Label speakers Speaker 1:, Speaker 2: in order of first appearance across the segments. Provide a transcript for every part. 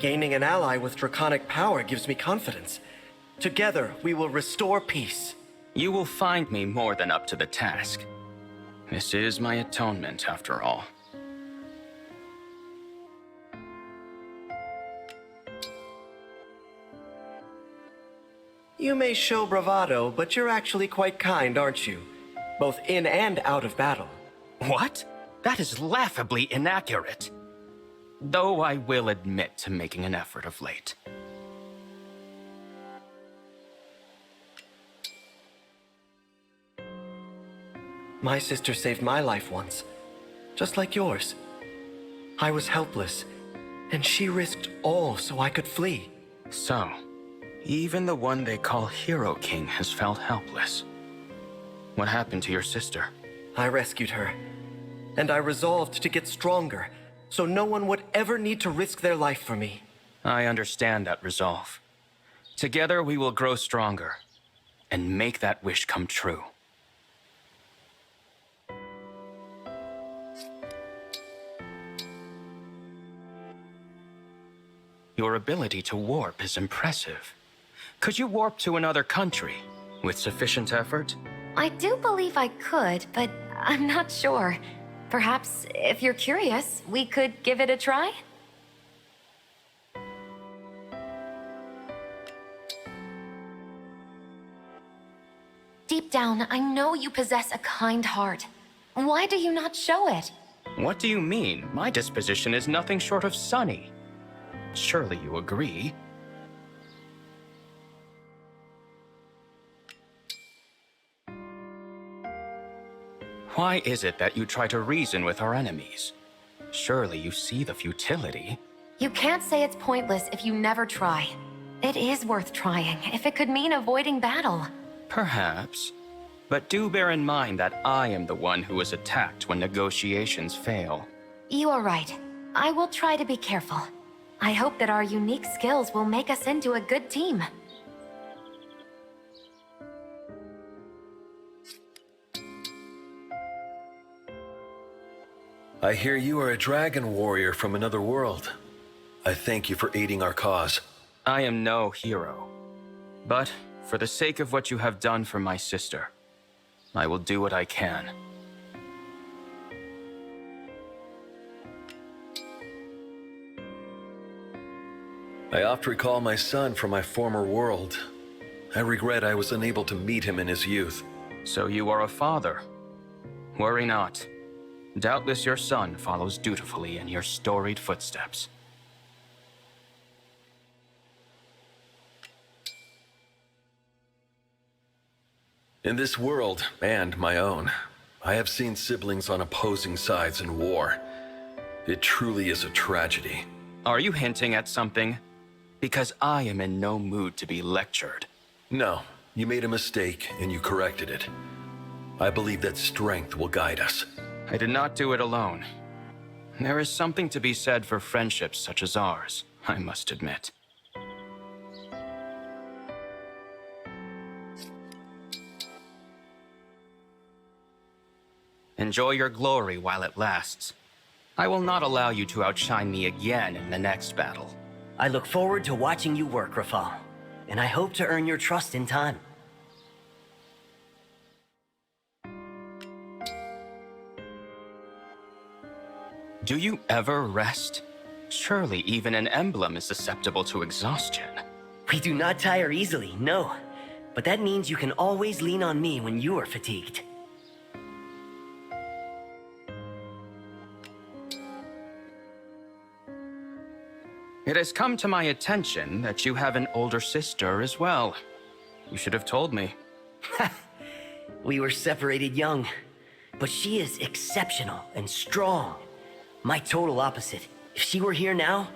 Speaker 1: Gaining an ally with draconic power gives me confidence. Together, we will restore peace.
Speaker 2: You will find me more than up to the task. This is my atonement, after all.
Speaker 1: You may show bravado, but you're actually quite kind, aren't you? Both in and out of battle.
Speaker 2: What? That is laughably inaccurate. Though I will admit to making an effort of late.
Speaker 1: My sister saved my life once, just like yours. I was helpless, and she risked all so I could flee.
Speaker 2: So, even the one they call Hero King has felt helpless. What happened to your sister?
Speaker 1: I rescued her, and I resolved to get stronger, so no one would ever need to risk their life for me.
Speaker 2: I understand that resolve. Together we will grow stronger, and make that wish come true. Your ability to warp is impressive. Could you warp to another country with sufficient effort?
Speaker 3: I do believe I could, but I'm not sure. Perhaps, if you're curious, we could give it a try? Deep down, I know you possess a kind heart. Why do you not show it?
Speaker 2: What do you mean? My disposition is nothing short of sunny. Surely you agree? Why is it that you try to reason with our enemies? Surely you see the futility.
Speaker 3: You can't say it's pointless if you never try. It is worth trying, if it could mean avoiding battle.
Speaker 2: Perhaps. But do bear in mind that I am the one who is attacked when negotiations fail.
Speaker 3: You are right. I will try to be careful. I hope that our unique skills will make us into a good team.
Speaker 4: I hear you are a dragon warrior from another world. I thank you for aiding our cause.
Speaker 2: I am no hero. But for the sake of what you have done for my sister, I will do what I can.
Speaker 4: I oft recall my son from my former world. I regret I was unable to meet him in his youth.
Speaker 2: So you are a father. Worry not. Doubtless your son follows dutifully in your storied footsteps.
Speaker 4: In this world, and my own, I have seen siblings on opposing sides in war. It truly is a tragedy.
Speaker 2: Are you hinting at something? Because I am in no mood to be lectured.
Speaker 4: No, you made a mistake and you corrected it. I believe that strength will guide us.
Speaker 2: I did not do it alone. There is something to be said for friendships such as ours, I must admit. Enjoy your glory while it lasts. I will not allow you to outshine me again in the next battle.
Speaker 5: I look forward to watching you work, Rafal, and I hope to earn your trust in time.
Speaker 2: Do you ever rest? Surely even an emblem is susceptible to exhaustion.
Speaker 5: We do not tire easily, no. But that means you can always lean on me when you are fatigued.
Speaker 2: It has come to my attention that you have an older sister as well. You should have told me.
Speaker 5: We were separated young, but she is exceptional and strong. My total opposite. If she were here now,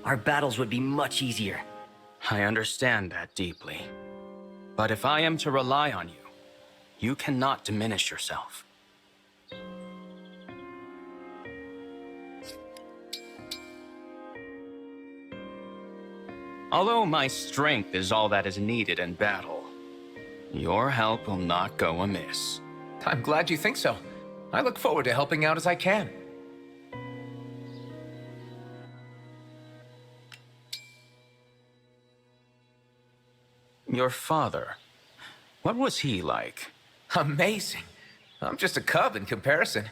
Speaker 5: our battles would be much easier.
Speaker 2: I understand that deeply. But if I am to rely on you, you cannot diminish yourself. Although my strength is all that is needed in battle, your help will not go amiss.
Speaker 6: I'm glad you think so. I look forward to helping out as I can.
Speaker 2: Your father. What was he like?
Speaker 6: Amazing. I'm just a cub in comparison.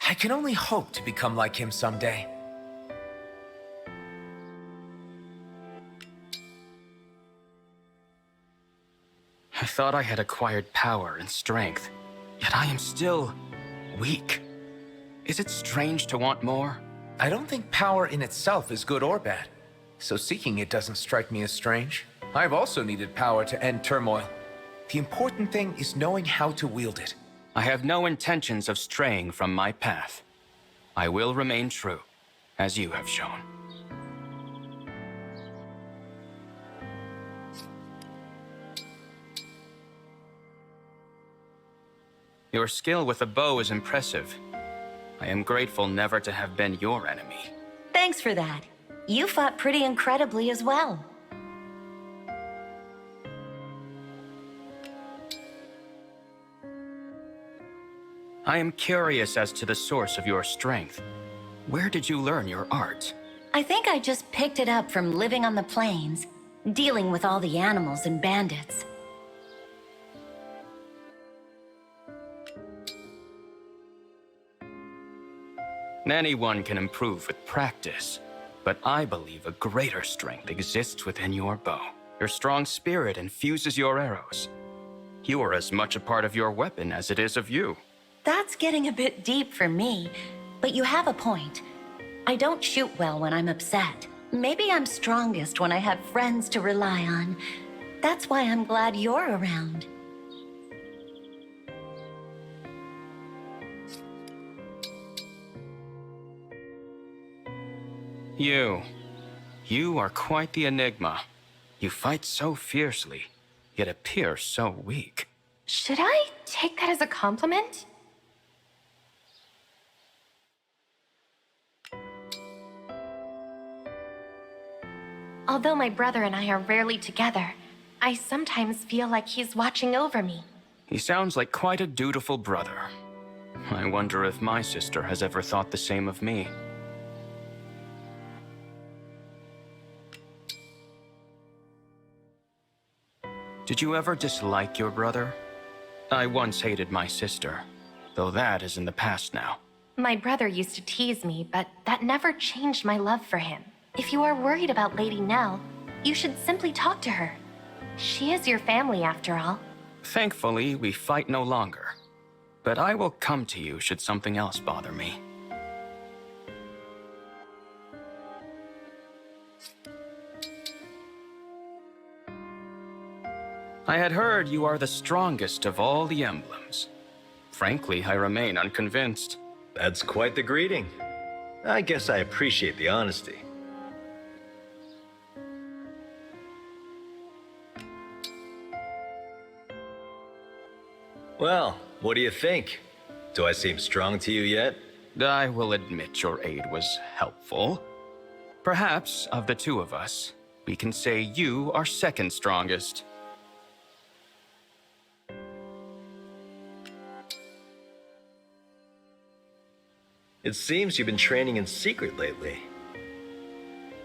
Speaker 6: I can only hope to become like him someday.
Speaker 2: I thought I had acquired power and strength, yet I am still weak. Is it strange to want more?
Speaker 6: I don't think power in itself is good or bad, so seeking it doesn't strike me as strange. I've also needed power to end turmoil. The important thing is knowing how to wield it.
Speaker 2: I have no intentions of straying from my path. I will remain true, as you have shown. Your skill with a bow is impressive. I am grateful never to have been your enemy.
Speaker 3: Thanks for that. You fought pretty incredibly as well.
Speaker 2: I am curious as to the source of your strength. Where did you learn your art?
Speaker 3: I think I just picked it up from living on the plains, dealing with all the animals and bandits.
Speaker 2: Anyone can improve with practice, but I believe a greater strength exists within your bow. Your strong spirit infuses your arrows. You are as much a part of your weapon as it is of you.
Speaker 3: That's getting a bit deep for me, but you have a point. I don't shoot well when I'm upset. Maybe I'm strongest when I have friends to rely on. That's why I'm glad you're around.
Speaker 2: You are quite the enigma. You fight so fiercely, yet appear so weak.
Speaker 7: Should I take that as a compliment? Although my brother and I are rarely together, I sometimes feel like he's watching over me.
Speaker 2: He sounds like quite a dutiful brother. I wonder if my sister has ever thought the same of me. Did you ever dislike your brother? I once hated my sister, though that is in the past now.
Speaker 7: My brother used to tease me, but that never changed my love for him. If you are worried about Lady Nell, you should simply talk to her. She is your family, after all.
Speaker 2: Thankfully, we fight no longer. But I will come to you should something else bother me. I had heard you are the strongest of all the emblems. Frankly, I remain unconvinced.
Speaker 8: That's quite the greeting. I guess I appreciate the honesty. Well, what do you think? Do I seem strong to you yet?
Speaker 2: I will admit your aid was helpful. Perhaps, of the two of us, we can say you are second strongest.
Speaker 8: It seems you've been training in secret lately.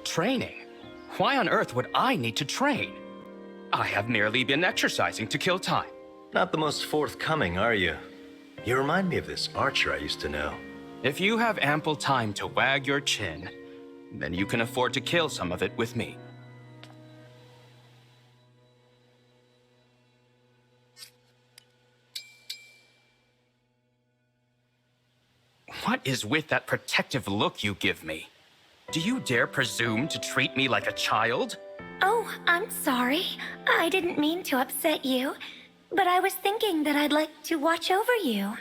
Speaker 2: Training? Why on earth would I need to train? I have merely been exercising to kill time.
Speaker 8: Not the most forthcoming, are you? You remind me of this archer I used to know.
Speaker 2: If you have ample time to wag your chin, then you can afford to kill some of it with me. What is with that protective look you give me? Do you dare presume to treat me like a child?
Speaker 9: Oh, I'm sorry. I didn't mean to upset you, but I was thinking that I'd like to watch over you.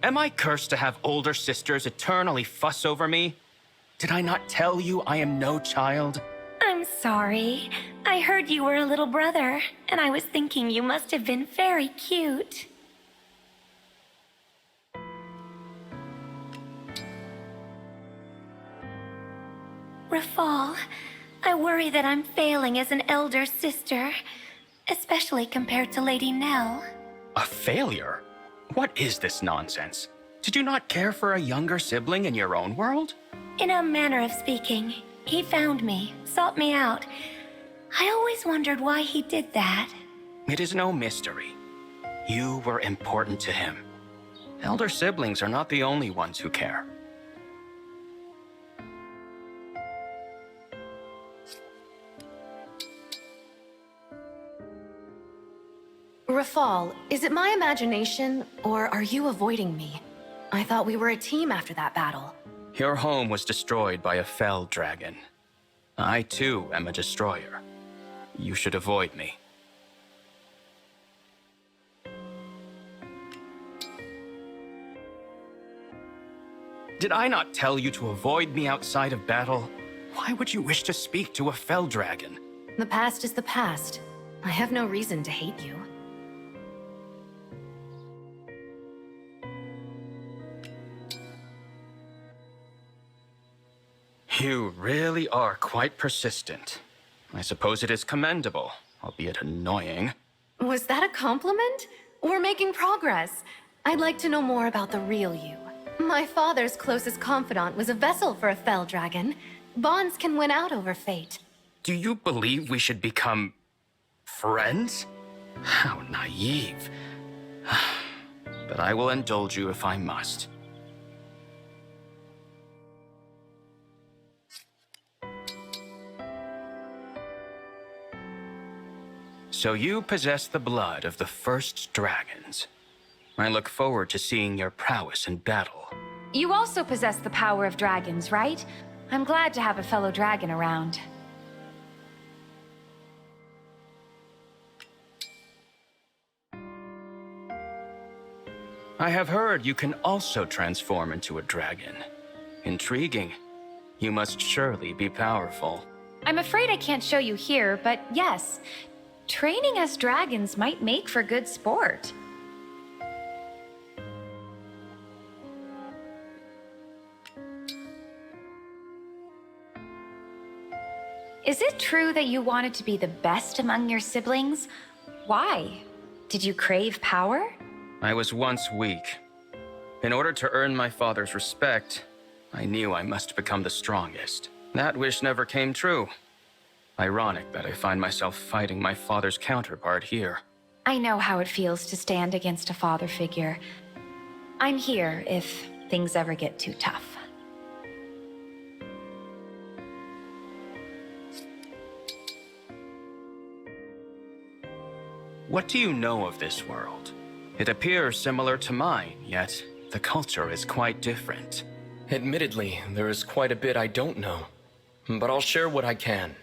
Speaker 2: Am I cursed to have older sisters eternally fuss over me? Did I not tell you I am no child?
Speaker 9: I'm sorry. I heard you were a little brother, and I was thinking you must have been very cute. Rafal, I worry that I'm failing as an elder sister, especially compared to Lady Nell.
Speaker 2: A failure? What is this nonsense? Did you not care for a younger sibling in your own world?
Speaker 9: In a manner of speaking, he found me, sought me out. I always wondered why he did that.
Speaker 2: It is no mystery. You were important to him. Elder siblings are not the only ones who care.
Speaker 10: Rafal, is it my imagination, or are you avoiding me? I thought we were a team after that battle.
Speaker 2: Your home was destroyed by a fell dragon. I, too, am a destroyer. You should avoid me. Did I not tell you to avoid me outside of battle? Why would you wish to speak to a fell dragon?
Speaker 10: The past is the past. I have no reason to hate you.
Speaker 2: You really are quite persistent. I suppose it is commendable, albeit annoying.
Speaker 10: Was that a compliment? We're making progress. I'd like to know more about the real you. My father's closest confidant was a vessel for a fell dragon. Bonds can win out over fate.
Speaker 2: Do you believe we should become friends? How naive. But I will indulge you if I must. So you possess the blood of the first dragons. I look forward to seeing your prowess in battle.
Speaker 11: You also possess the power of dragons, right? I'm glad to have a fellow dragon around.
Speaker 2: I have heard you can also transform into a dragon. Intriguing. You must surely be powerful.
Speaker 11: I'm afraid I can't show you here, but yes, training as dragons might make for good sport. Is it true that you wanted to be the best among your siblings? Why? Did you crave power?
Speaker 2: I was once weak. In order to earn my father's respect, I knew I must become the strongest. That wish never came true. Ironic that I find myself fighting my father's counterpart here.
Speaker 11: I know how it feels to stand against a father figure. I'm here if things ever get too tough.
Speaker 2: What do you know of this world? It appears similar to mine, yet the culture is quite different.
Speaker 1: Admittedly, there is quite a bit I don't know, but I'll share what I can.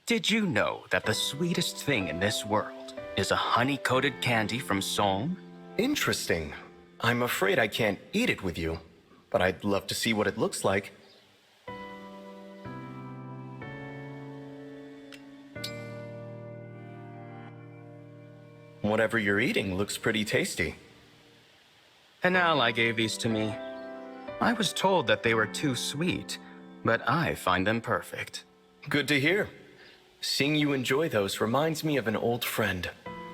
Speaker 2: Did you know that the sweetest thing in this world is a honey-coated candy from Solm?
Speaker 1: Interesting. I'm afraid I can't eat it with you, but I'd love to see what it looks like. Whatever you're eating looks pretty tasty.
Speaker 2: Enal I gave these to me. I was told that they were too sweet, but I find them perfect.
Speaker 1: Good to hear. Seeing you enjoy those reminds me of an old friend.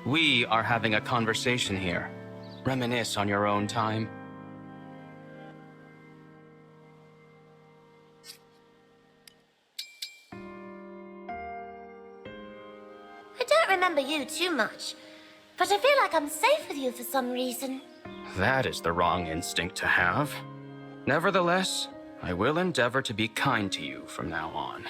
Speaker 2: We are having a conversation here. Reminisce on your own time.
Speaker 12: I don't remember you too much, but I feel like I'm safe with you for some reason.
Speaker 2: That is the wrong instinct to have. Nevertheless, I will endeavor to be kind to you from now on.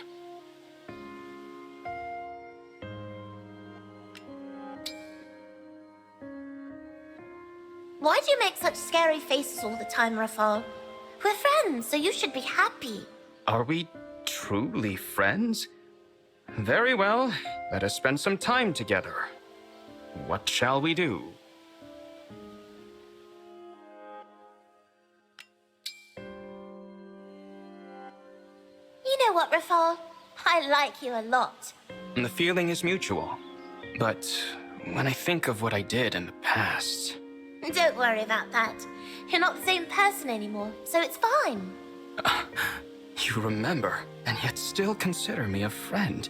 Speaker 12: Why do you make such scary faces all the time, Rafal? We're friends, so you should be happy.
Speaker 2: Are we truly friends? Very well, let us spend some time together. What shall we do?
Speaker 12: You know what, Rafal? I like you a lot.
Speaker 2: The feeling is mutual. But when I think of what I did in the past...
Speaker 12: Don't worry about that. You're not the same person anymore, so it's fine.
Speaker 2: You remember, and yet still consider me a friend.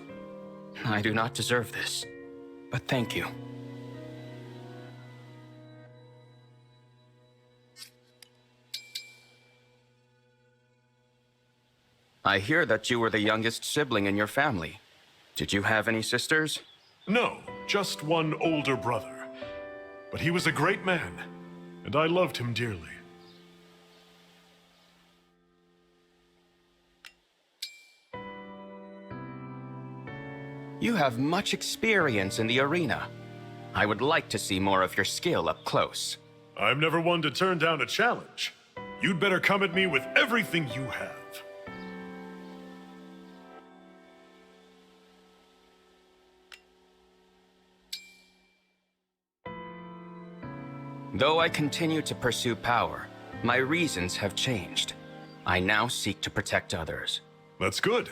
Speaker 2: I do not deserve this, but thank you. I hear that you were the youngest sibling in your family. Did you have any sisters?
Speaker 13: No, just one older brother. But he was a great man, and I loved him dearly.
Speaker 2: You have much experience in the arena. I would like to see more of your skill up close.
Speaker 13: I'm never one to turn down a challenge. You'd better come at me with everything you have.
Speaker 2: Though I continue to pursue power, my reasons have changed. I now seek to protect others.
Speaker 13: That's good.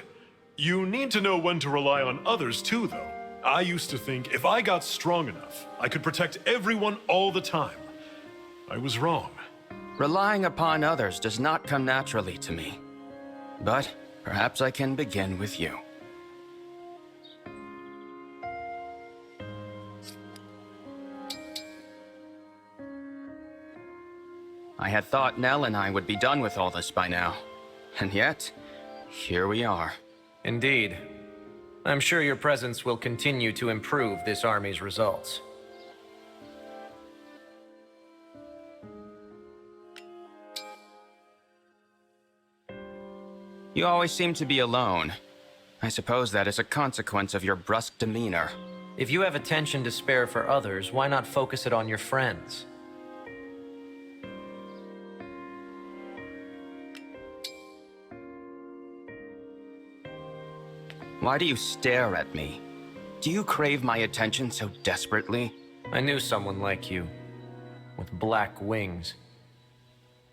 Speaker 13: You need to know when to rely on others too, though. I used to think if I got strong enough, I could protect everyone all the time. I was wrong.
Speaker 2: Relying upon others does not come naturally to me. But perhaps I can begin with you. I had thought Nell and I would be done with all this by now. And yet, here we are.
Speaker 14: Indeed. I'm sure your presence will continue to improve this army's results.
Speaker 2: You always seem to be alone. I suppose that is a consequence of your brusque demeanor.
Speaker 14: If you have attention to spare for others, why not focus it on your friends?
Speaker 2: Why do you stare at me? Do you crave my attention so desperately?
Speaker 14: I knew someone like you, with black wings.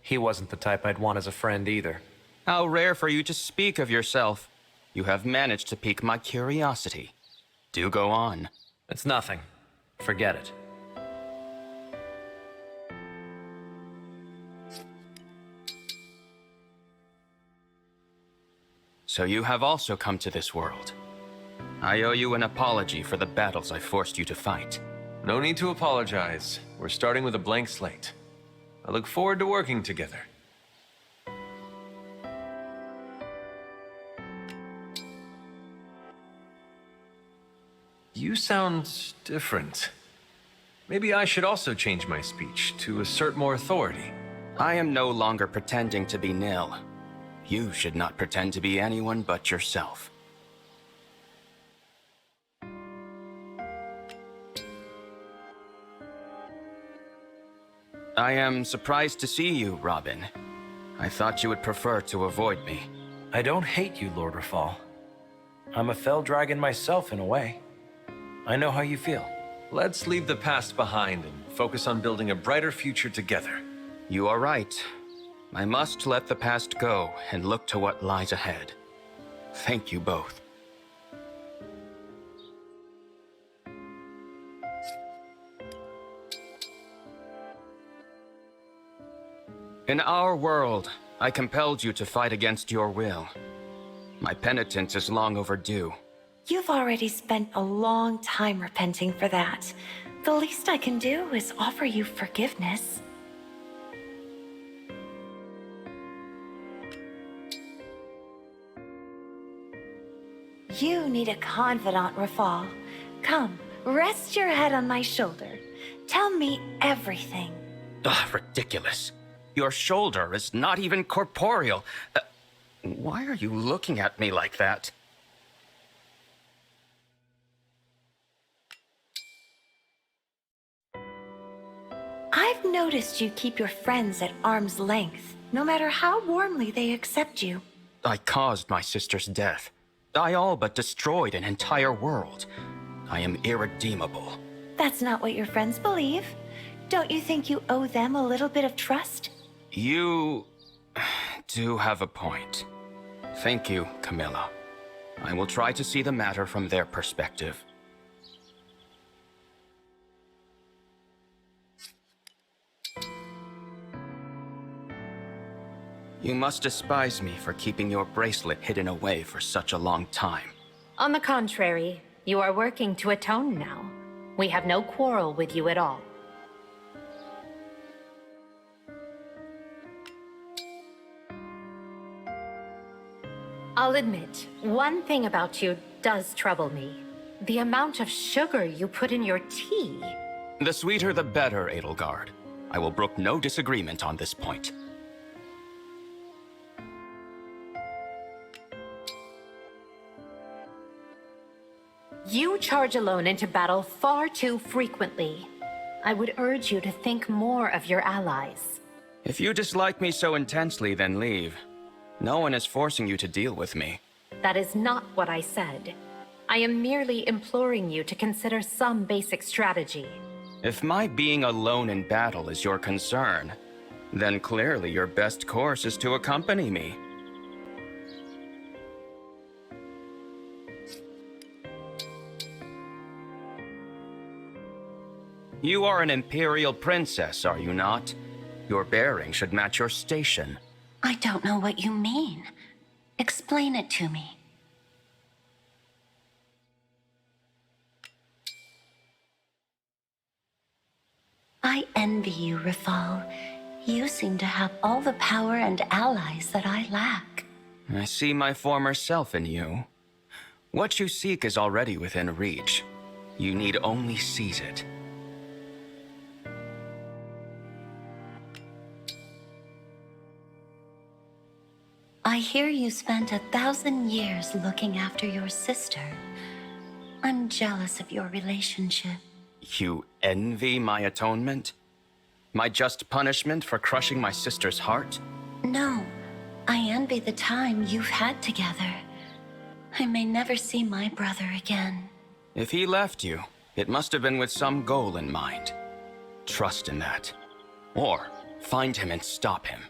Speaker 14: He wasn't the type I'd want as a friend either.
Speaker 2: How rare for you to speak of yourself. You have managed to pique my curiosity. Do go on.
Speaker 14: It's nothing. Forget it.
Speaker 2: So you have also come to this world. I owe you an apology for the battles I forced you to fight.
Speaker 15: No need to apologize. We're starting with a blank slate. I look forward to working together. You sound different. Maybe I should also change my speech to assert more authority.
Speaker 2: I am no longer pretending to be Nil. You should not pretend to be anyone but yourself. I am surprised to see you, Robin. I thought you would prefer to avoid me.
Speaker 14: I don't hate you, Lord Rafal. I'm a fell dragon myself in a way. I know how you feel.
Speaker 15: Let's leave the past behind and focus on building a brighter future together.
Speaker 2: You are right. I must let the past go and look to what lies ahead. Thank you both. In our world, I compelled you to fight against your will. My penitence is long overdue.
Speaker 9: You've already spent a long time repenting for that. The least I can do is offer you forgiveness. You need a confidant, Rafal. Come, rest your head on my shoulder. Tell me everything.
Speaker 2: Ugh, ridiculous. Your shoulder is not even corporeal. Why are you looking at me like that?
Speaker 9: I've noticed you keep your friends at arm's length, no matter how warmly they accept you.
Speaker 2: I caused my sister's death. I all but destroyed an entire world. I am irredeemable.
Speaker 9: That's not what your friends believe. Don't you think you owe them a little bit of trust?
Speaker 2: You do have a point. Thank you, Camilla. I will try to see the matter from their perspective. You must despise me for keeping your bracelet hidden away for such a long time.
Speaker 16: On the contrary, You are working to atone now. We have no quarrel with you at all. I'll admit, one thing about you does trouble me. The amount of sugar you put in your tea.
Speaker 2: The sweeter the better, Edelgard. I will brook no disagreement on this point.
Speaker 16: You charge alone into battle far too frequently. I would urge you to think more of your allies.
Speaker 2: If you dislike me so intensely, then leave. No one is forcing you to deal with me.
Speaker 16: That is not what I said. I am merely imploring you to consider some basic strategy.
Speaker 2: If my being alone in battle is your concern, then clearly your best course is to accompany me. You are an Imperial princess, are you not? Your bearing should match your station.
Speaker 3: I don't know what you mean. Explain it to me. I envy you, Rafal. You seem to have all the power and allies that I lack.
Speaker 2: I see my former self in you. What you seek is already within reach. You need only seize it.
Speaker 3: I hear you spent 1,000 years looking after your sister. I'm jealous of your relationship.
Speaker 2: You envy my atonement? My just punishment for crushing my sister's heart?
Speaker 3: No, I envy the time you've had together. I may never see my brother again.
Speaker 2: If he left you, it must have been with some goal in mind. Trust in that. Or find him and stop him.